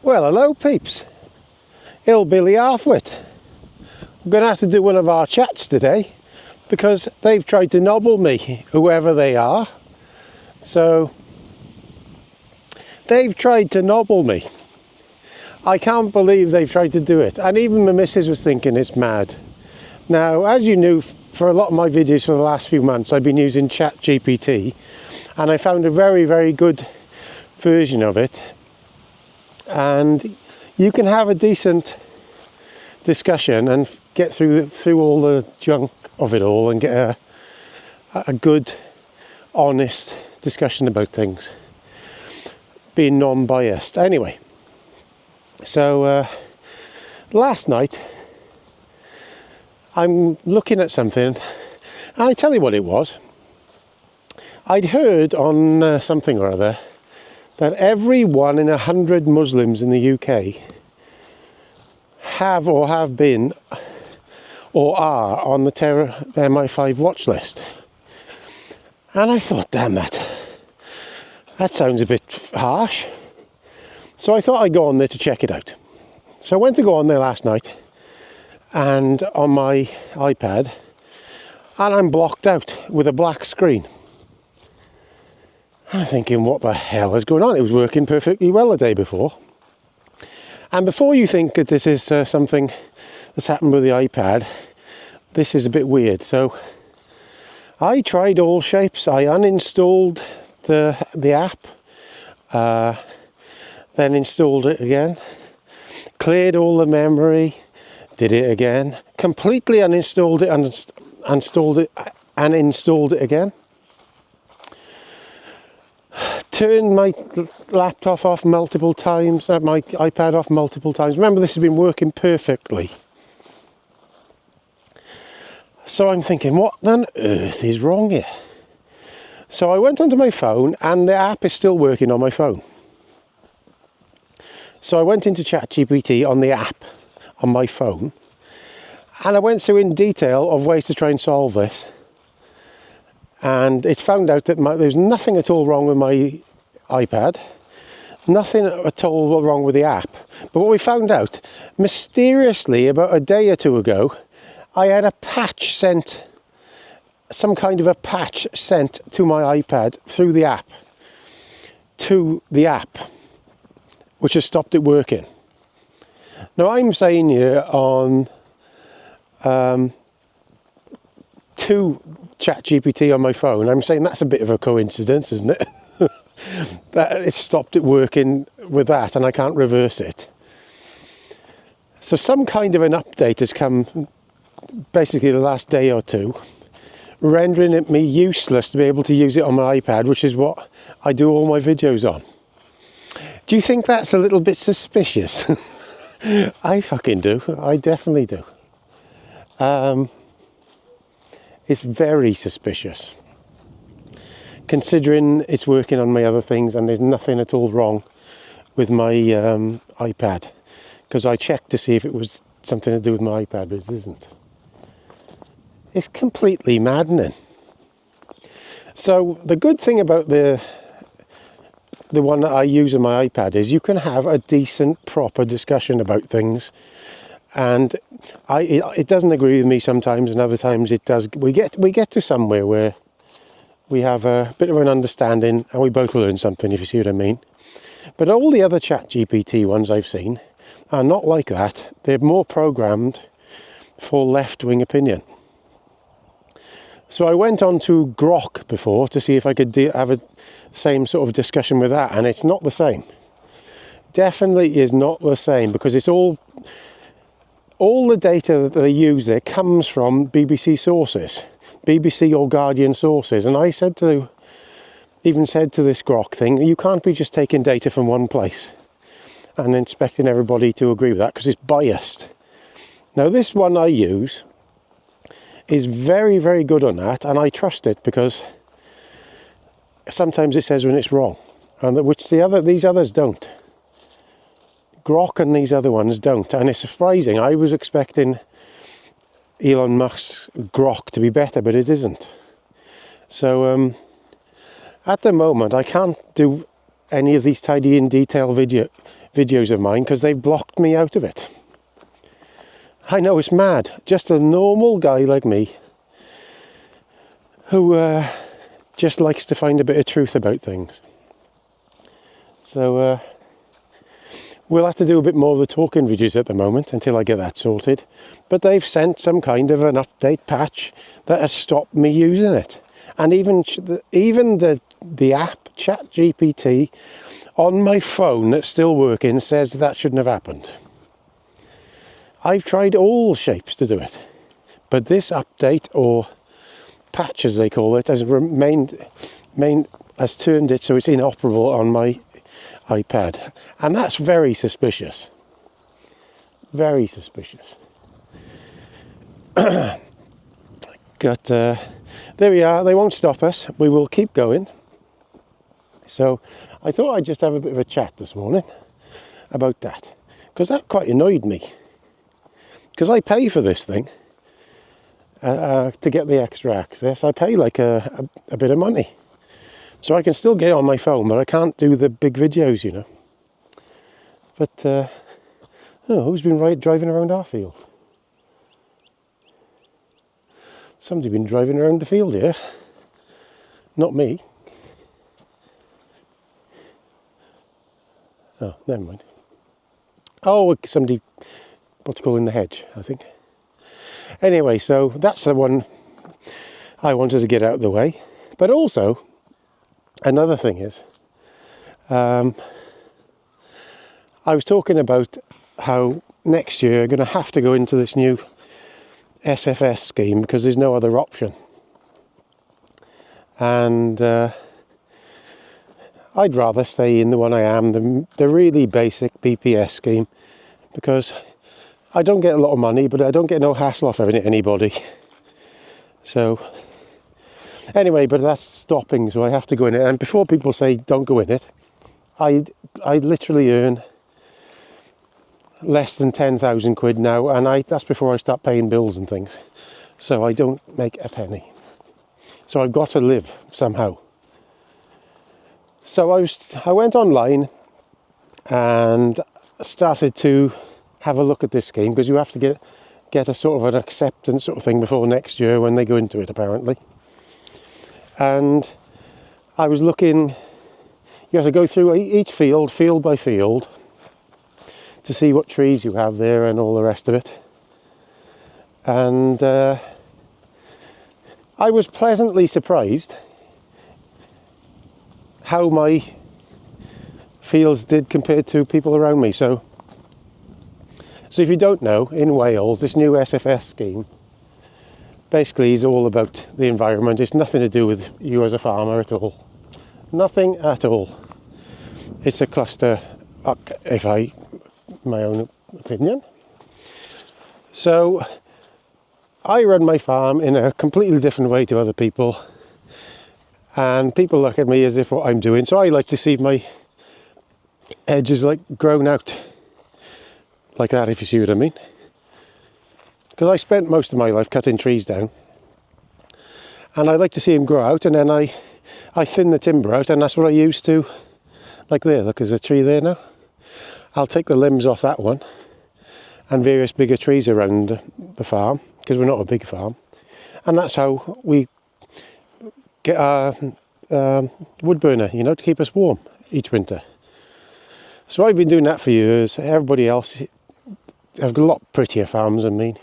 Well, hello peeps, Hillbilly Halfwit. We're going to have to do one of our chats today because they've tried to nobble me, whoever they are. So, they've tried to nobble me. I can't believe they've tried to do it. And even my missus was thinking it's mad. Now, as you knew, for a lot of my videos for the last few months, I've been using ChatGPT. And I found a very, very good version of it. And you can have a decent discussion and get through all the junk of it all and get a good, honest discussion about things, being non-biased. Anyway, so last night I'm looking at something, and I tell you what it was. I'd heard on something or other that every 1 in 100 Muslims in the UK have been or are on the MI5 watch list. And I thought, damn that sounds a bit harsh. So I thought I'd go on there to check it out. So I went to go on there last night and on my iPad, and I'm blocked out with a black screen. I'm thinking, what the hell is going on? It was working perfectly well the day before. And before you think that this is something that's happened with the iPad, this is a bit weird. So I tried all shapes. I uninstalled the app, then installed it again, cleared all the memory, did it again, completely uninstalled it and installed it and installed it again. Turned my laptop off multiple times, my iPad off multiple times. Remember, this has been working perfectly. So I'm thinking, what on earth is wrong here? So I went onto my phone and the app is still working on my phone. So I went into ChatGPT on the app on my phone and I went through in detail of ways to try and solve this. And it's found out that there's nothing at all wrong with my iPad, nothing at all wrong with the app. But what we found out, mysteriously, about a day or two ago, I had a patch sent, some kind of a patch sent to my iPad through the app, which has stopped it working. Now I'm saying here on to ChatGPT on my phone, I'm saying that's a bit of a coincidence, isn't it? That it stopped it working with that and I can't reverse it. So some kind of an update has come basically the last day or two, rendering it me useless to be able to use it on my iPad, which is what I do all my videos on. Do you think that's a little bit suspicious? I fucking do. I definitely do. It's very suspicious, considering it's working on my other things and there's nothing at all wrong with my iPad, because I checked to see if it was something to do with my iPad, but it isn't. It's completely maddening. So the good thing about the one that I use on my iPad is you can have a decent, proper discussion about things. And it doesn't agree with me sometimes, and other times it does. We get to somewhere where we have a bit of an understanding, and we both learn something, if you see what I mean. But all the other ChatGPT ones I've seen are not like that. They're more programmed for left-wing opinion. So I went on to Grok before to see if I could have a same sort of discussion with that, and it's not the same. Definitely is not the same, because it's all the data that they use there comes from BBC sources, BBC or Guardian sources. And I even said to this Grok thing, you can't be just taking data from one place and expecting everybody to agree with that, because it's biased. Now this one I use is very, very good on that, and I trust it because sometimes it says when it's wrong, and which these others don't. Grok and these other ones don't, and it's surprising. I was expecting Elon Musk's Grok to be better, but it isn't. So at the moment I can't do any of these tidy in detail videos of mine because they've blocked me out of it. I know, it's mad. Just a normal guy like me who just likes to find a bit of truth about things. So we'll have to do a bit more of the talking videos at the moment until I get that sorted. But they've sent some kind of an update patch that has stopped me using it. And even the app ChatGPT on my phone that's still working says that shouldn't have happened. I've tried all shapes to do it, but this update, or patch as they call it, has has turned it so it's inoperable on my iPad, and that's very suspicious. Very suspicious. But there we are. They won't stop us. We will keep going. So I thought I'd just have a bit of a chat this morning about that, because that quite annoyed me. Because I pay for this thing to get the extra access. I pay like a bit of money. So I can still get on my phone, but I can't do the big videos, you know. But, who's been driving around our field? Somebody's been driving around the field here. Not me. Oh, never mind. Oh, somebody... what's called in the hedge, I think. Anyway, so that's the one I wanted to get out of the way. But also, another thing is, I was talking about how next year I'm going to have to go into this new SFS scheme because there's no other option. And I'd rather stay in the one I am, the really basic BPS scheme, because I don't get a lot of money, but I don't get no hassle off anybody. So, anyway, but that's stopping, so I have to go in it. And before people say don't go in it, I literally earn less than 10,000 quid now, and that's before I start paying bills and things. So I don't make a penny. So I've got to live somehow. So I went online and started to have a look at this scheme, because you have to get a sort of an acceptance sort of thing before next year when they go into it, apparently. And I was looking, you have to go through each field by field, to see what trees you have there and all the rest of it. And I was pleasantly surprised how my fields did compared to people around me. So if you don't know, in Wales, this new SFS scheme basically is all about the environment. It's nothing to do with you as a farmer at all. Nothing at all. It's a cluster, my own opinion. So I run my farm in a completely different way to other people, and people look at me as if what I'm doing. So I like to see my edges like grown out like that, if you see what I mean. Because I spent most of my life cutting trees down, and I like to see them grow out, and then I thin the timber out, and that's what I use to, like there, look, there's a tree there now. I'll take the limbs off that one and various bigger trees around the farm, because we're not a big farm, and that's how we get our wood burner, you know, to keep us warm each winter. So I've been doing that for years. Everybody else have a lot prettier farms than me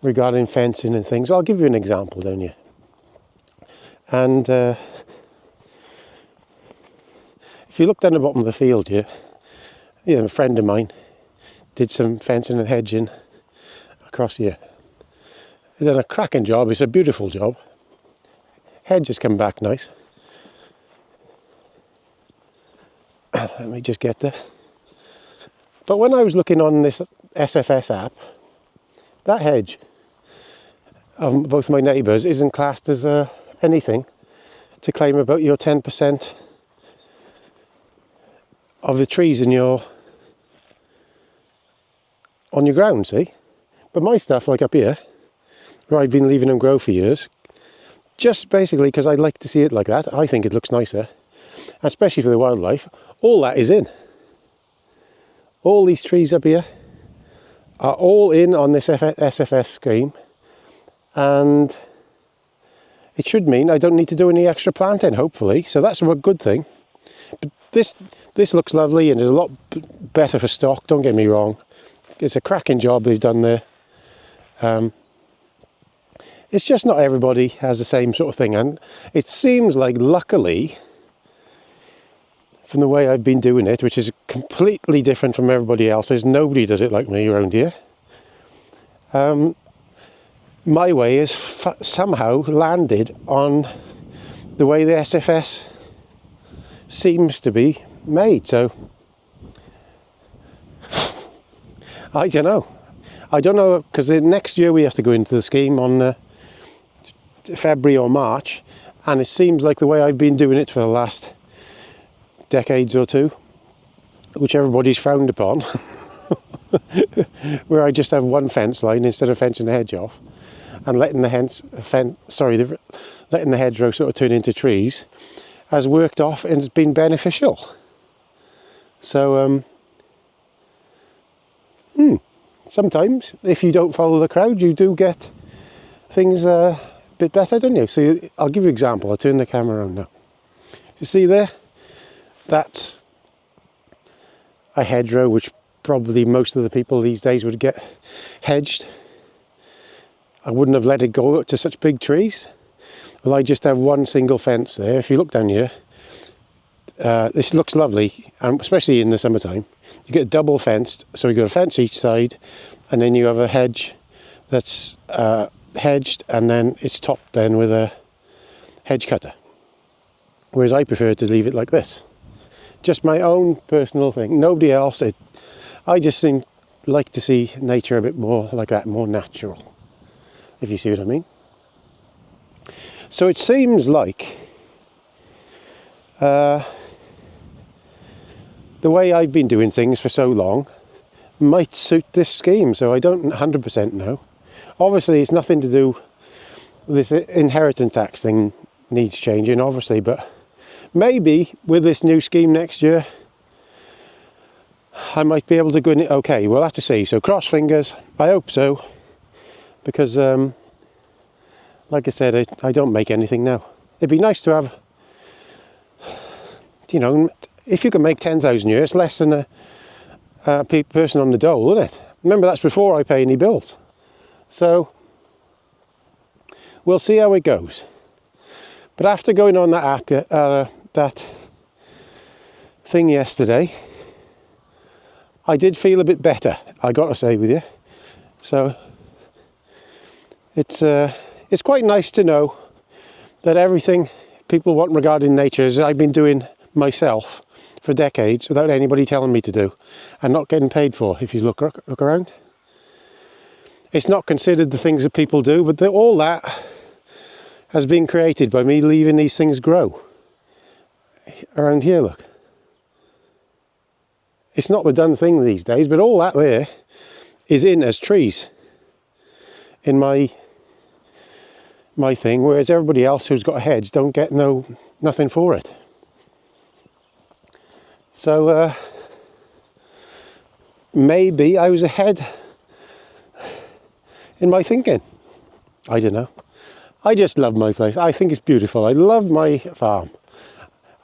regarding fencing and things. I'll give you an example down here. And if you look down the bottom of the field here, a friend of mine did some fencing and hedging across here. He's done a cracking job. It's a beautiful job. Hedges come back nice. Let me just get there. But when I was looking on this SFS app, that hedge of both my neighbours isn't classed as anything to claim about your 10% of the trees in on your ground, see? But my stuff, like up here, where I've been leaving them grow for years, just basically because I like to see it like that, I think it looks nicer, especially for the wildlife, all that is in. All these trees up here are all in on this SFS scheme, and it should mean I don't need to do any extra planting, hopefully, so that's a good thing. But this looks lovely and is a lot better for stock, don't get me wrong. It's a cracking job they've done there. It's just not everybody has the same sort of thing, and it seems like, luckily, from the way I've been doing it, which is completely different from everybody else's, nobody does it like me around here. My way is somehow landed on the way the SFS seems to be made, so I don't know, because next year we have to go into the scheme on February or March, and it seems like the way I've been doing it for the last decades or two, which everybody's frowned upon, where I just have one fence line instead of fencing the hedge off and letting the hedgerow sort of turn into trees, has worked off and has been beneficial. So sometimes if you don't follow the crowd, you do get things a bit better, don't you? So I'll give you an example. I'll turn the camera around now. You see there? That's a hedgerow which probably most of the people these days would get hedged. I wouldn't have let it go to such big trees. Well, I just have one single fence there. If you look down here, this looks lovely, especially in the summertime. You get double fenced, so you got a fence each side, and then you have a hedge that's hedged, and then it's topped then with a hedge cutter. Whereas I prefer to leave it like this. Just my own personal thing. Nobody else. I just like to see nature a bit more like that, more natural, if you see what I mean. So it seems like the way I've been doing things for so long might suit this scheme, so I don't 100% know. Obviously, it's nothing to do with this inheritance tax thing needs changing, obviously, but maybe with this new scheme next year, I might be able to go in it. Okay, we'll have to see. So cross fingers. I hope so, because like I said, I don't make anything now. It'd be nice to have, if you can make 10,000 a year, it's less than a person on the dole, isn't it? Remember, that's before I pay any bills. So we'll see how it goes. But after going on that app, that thing yesterday, I did feel a bit better, I got to say with you. So it's quite nice to know that everything people want regarding nature is I've been doing myself for decades without anybody telling me to do, and not getting paid for. If you look around, it's not considered the things that people do, but all that has been created by me leaving these things grow. Around here, look. It's not the done thing these days, but all that there is in as trees in my thing, whereas everybody else who's got a hedge don't get nothing for it. So maybe I was ahead in my thinking. I don't know. I just love my place. I think it's beautiful. I love my farm.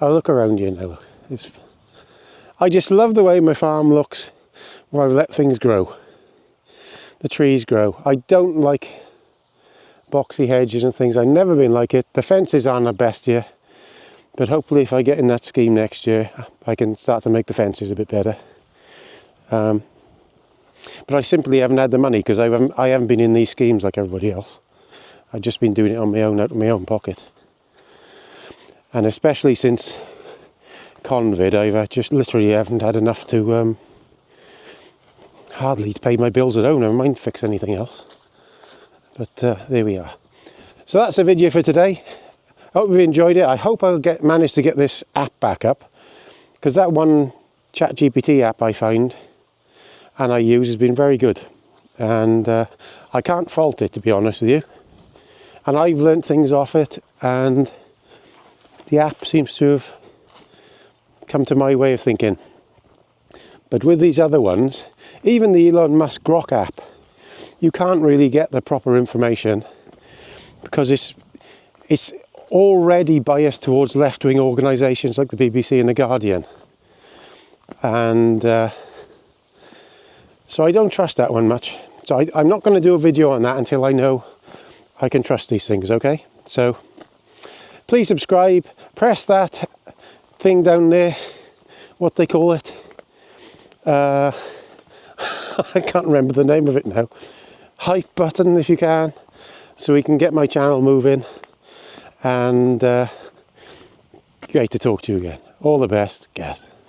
I look around you now. Look, I just love the way my farm looks, where I've let things grow. The trees grow. I don't like boxy hedges and things. I've never been like it. The fences aren't the best here, but hopefully if I get in that scheme next year, I can start to make the fences a bit better. But I simply haven't had the money, because I haven't been in these schemes like everybody else. I've just been doing it on my own, out of my own pocket. And especially since Convid, I've just literally haven't had enough to hardly to pay my bills at home, never mind fix anything else. But there we are. So that's the video for today. I hope you've enjoyed it. I hope I'll manage to get this app back up, because that one ChatGPT app I found and I use has been very good, and I can't fault it, to be honest with you. And I've learnt things off it, and the app seems to have come to my way of thinking. But with these other ones, even the Elon Musk Grok app, you can't really get the proper information because it's already biased towards left-wing organisations like the BBC and the Guardian. And so I don't trust that one much. So I'm not going to do a video on that until I know I can trust these things, okay? So please subscribe, press that thing down there, what they call it. I can't remember the name of it now. Hype button if you can, so we can get my channel moving. And great to talk to you again. All the best, guys.